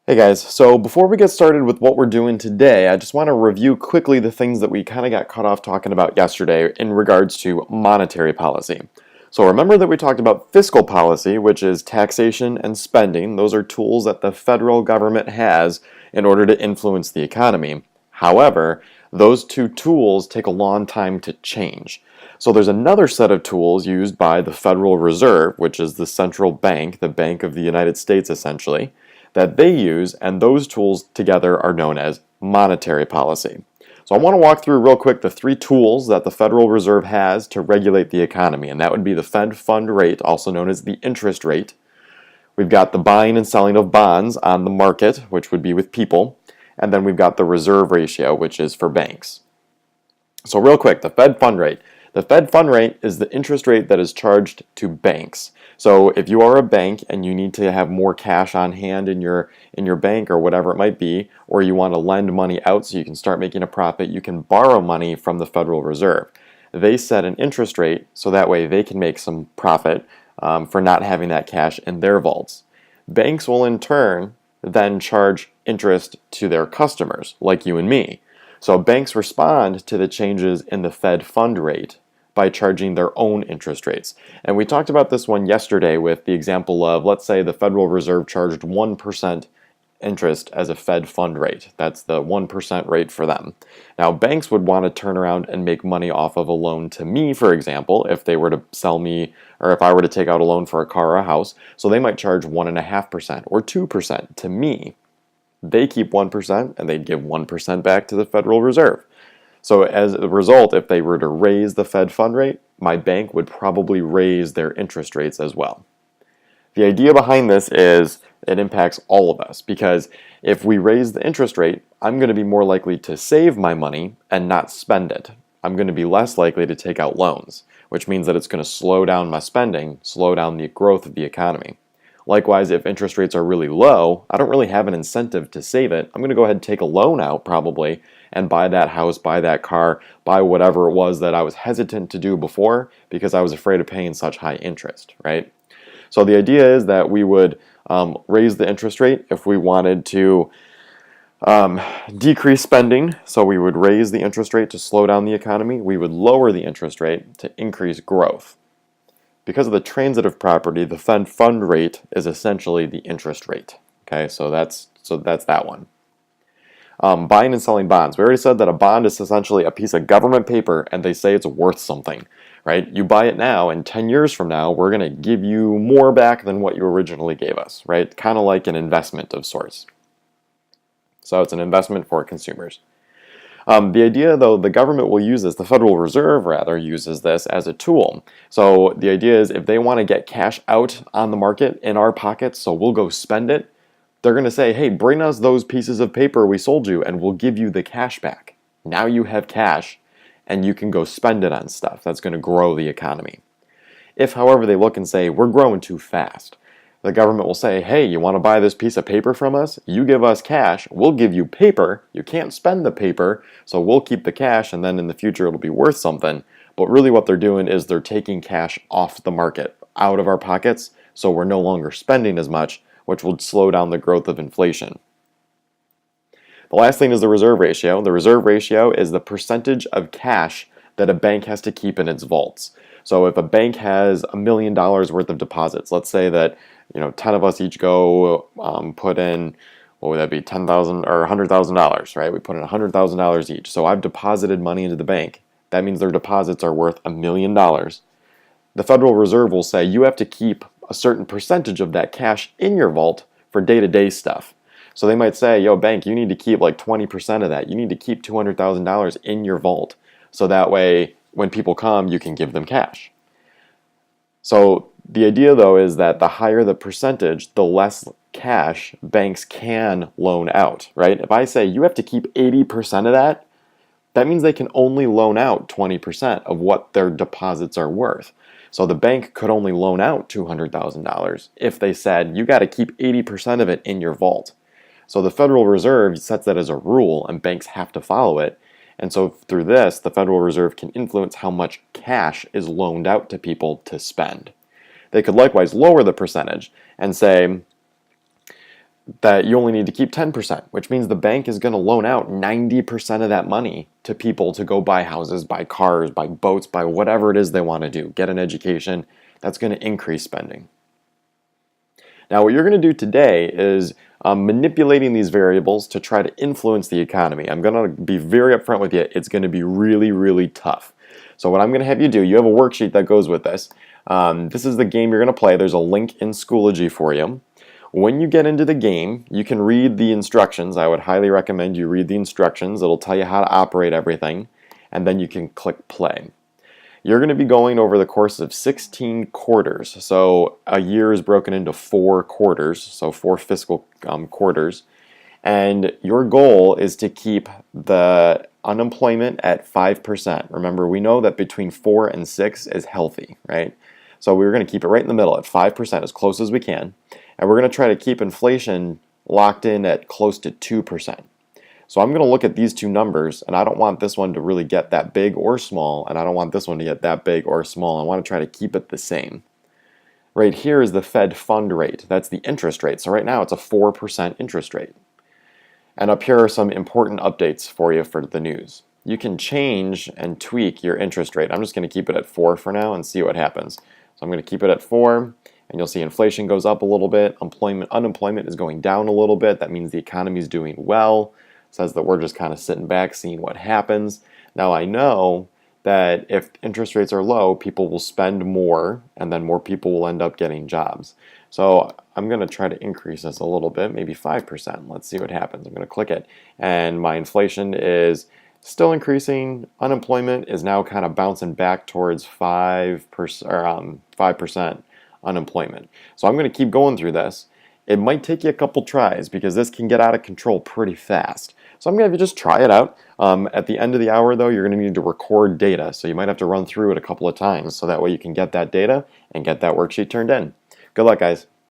Hey guys, so before we get started with what we're doing today, I just want to review quickly the things that we kind of got cut off talking about yesterday in regards to monetary policy. So remember that we talked about fiscal policy, which is taxation and spending. Those are tools that the federal government has in order to influence the economy. However, those two tools take a long time to change. So there's another set of tools used by the Federal Reserve, which is the central bank, the Bank of the United States essentially, that they use, and those tools together are known as monetary policy. So I want to walk through real quick the three tools that the Federal Reserve has to regulate the economy, and that would be the Fed fund rate, also known as the interest rate. We've got the buying and selling of bonds on the market, which would be with people, and then we've got the reserve ratio, which is for banks. So real quick, the Fed fund rate. The Fed fund rate is the interest rate that is charged to banks. So if you are a bank and you need to have more cash on hand in your bank or whatever it might be, or you want to lend money out so you can start making a profit, you can borrow money from the Federal Reserve. They set an interest rate so that way they can make some profit for not having that cash in their vaults. Banks will in turn then charge interest to their customers, like you and me. So banks respond to the changes in the Fed fund rate by charging their own interest rates. And we talked about this one yesterday with the example of, let's say the Federal Reserve charged 1% interest as a Fed fund rate. That's the 1% rate for them. Now, banks would want to turn around and make money off of a loan to me, for example, if they were to sell me, or if I were to take out a loan for a car or a house. So they might charge 1.5% or 2% to me. They keep 1% and they'd give 1% back to the Federal Reserve. So as a result, if they were to raise the Fed fund rate, my bank would probably raise their interest rates as well. The idea behind this is it impacts all of us because if we raise the interest rate, I'm going to be more likely to save my money and not spend it. I'm going to be less likely to take out loans, which means that it's going to slow down my spending, slow down the growth of the economy. Likewise, if interest rates are really low, I don't really have an incentive to save it. I'm going to go ahead and take a loan out probably and buy that house, buy that car, buy whatever it was that I was hesitant to do before because I was afraid of paying such high interest, right? So the idea is that we would raise the interest rate if we wanted to decrease spending. So we would raise the interest rate to slow down the economy. We would lower the interest rate to increase growth. Because of the transitive property, the Fed fund rate is essentially the interest rate. Okay, so that's that one. Buying and selling bonds. We already said that a bond is essentially a piece of government paper and they say it's worth something, right? You buy it now and 10 years from now, we're going to give you more back than what you originally gave us, right? Kind of like an investment of sorts. So it's an investment for consumers. The idea, though, the government will use this, the Federal Reserve, rather, uses this as a tool. So the idea is if they want to get cash out on the market in our pockets, so we'll go spend it, they're going to say, hey, bring us those pieces of paper we sold you and we'll give you the cash back. Now you have cash and you can go spend it on stuff. That's going to grow the economy. If, however, they look and say, we're growing too fast, the government will say, hey, you want to buy this piece of paper from us? You give us cash, we'll give you paper. You can't spend the paper, so we'll keep the cash, and then in the future it'll be worth something. But really what they're doing is they're taking cash off the market, out of our pockets, so we're no longer spending as much, which will slow down the growth of inflation. The last thing is the reserve ratio. The reserve ratio is the percentage of cash that a bank has to keep in its vaults. So if a bank has $1 million worth of deposits, let's say that 10 of us each go put in, what would that be, $10,000 or $100,000, right? We put in $100,000 each. So I've deposited money into the bank. That means their deposits are worth $1 million. The Federal Reserve will say you have to keep a certain percentage of that cash in your vault for day-to-day stuff. So they might say, yo, bank, you need to keep like 20% of that. You need to keep $200,000 in your vault. So that way, when people come, you can give them cash. So the idea, though, is that the higher the percentage, the less cash banks can loan out, right? If I say you have to keep 80% of that, that means they can only loan out 20% of what their deposits are worth. So the bank could only loan out $200,000 if they said you got to keep 80% of it in your vault. So the Federal Reserve sets that as a rule and banks have to follow it. And so through this, the Federal Reserve can influence how much cash is loaned out to people to spend. They could likewise lower the percentage and say, that you only need to keep 10%, which means the bank is going to loan out 90% of that money to people to go buy houses, buy cars, buy boats, buy whatever it is they want to do, get an education. That's going to increase spending. Now, what you're going to do today is manipulating these variables to try to influence the economy. I'm going to be very upfront with you. It's going to be really, really tough. So what I'm going to have you do, you have a worksheet that goes with this. This is the game you're going to play. There's a link in Schoology for you. When you get into the game, you can read the instructions. I would highly recommend you read the instructions. It'll tell you how to operate everything, and then you can click play. You're going to be going over the course of 16 quarters. So a year is broken into 4 quarters, so 4 fiscal quarters. And your goal is to keep the unemployment at 5%. Remember, we know that between 4 and 6 is healthy, right? So we're going to keep it right in the middle at 5%, as close as we can. And we're going to try to keep inflation locked in at close to 2%. So I'm going to look at these two numbers, and I don't want this one to really get that big or small, and I don't want this one to get that big or small. I want to try to keep it the same. Right here is the Fed fund rate. That's the interest rate. So right now it's a 4% interest rate. And up here are some important updates for you for the news. You can change and tweak your interest rate. I'm just going to keep it at 4 for now and see what happens. So I'm going to keep it at 4. And you'll see inflation goes up a little bit. Unemployment is going down a little bit. That means the economy is doing well. It says that we're just kind of sitting back, seeing what happens. Now I know that if interest rates are low, people will spend more, and then more people will end up getting jobs. So I'm going to try to increase this a little bit, maybe 5%. Let's see what happens. I'm going to click it, and my inflation is still increasing. Unemployment is now kind of bouncing back towards 5%, or 5% unemployment. So I'm going to keep going through this. It might take you a couple tries because this can get out of control pretty fast. So I'm going to have you just try it out. At the end of the hour, though, you're going to need to record data. So you might have to run through it a couple of times so that way you can get that data and get that worksheet turned in. Good luck, guys.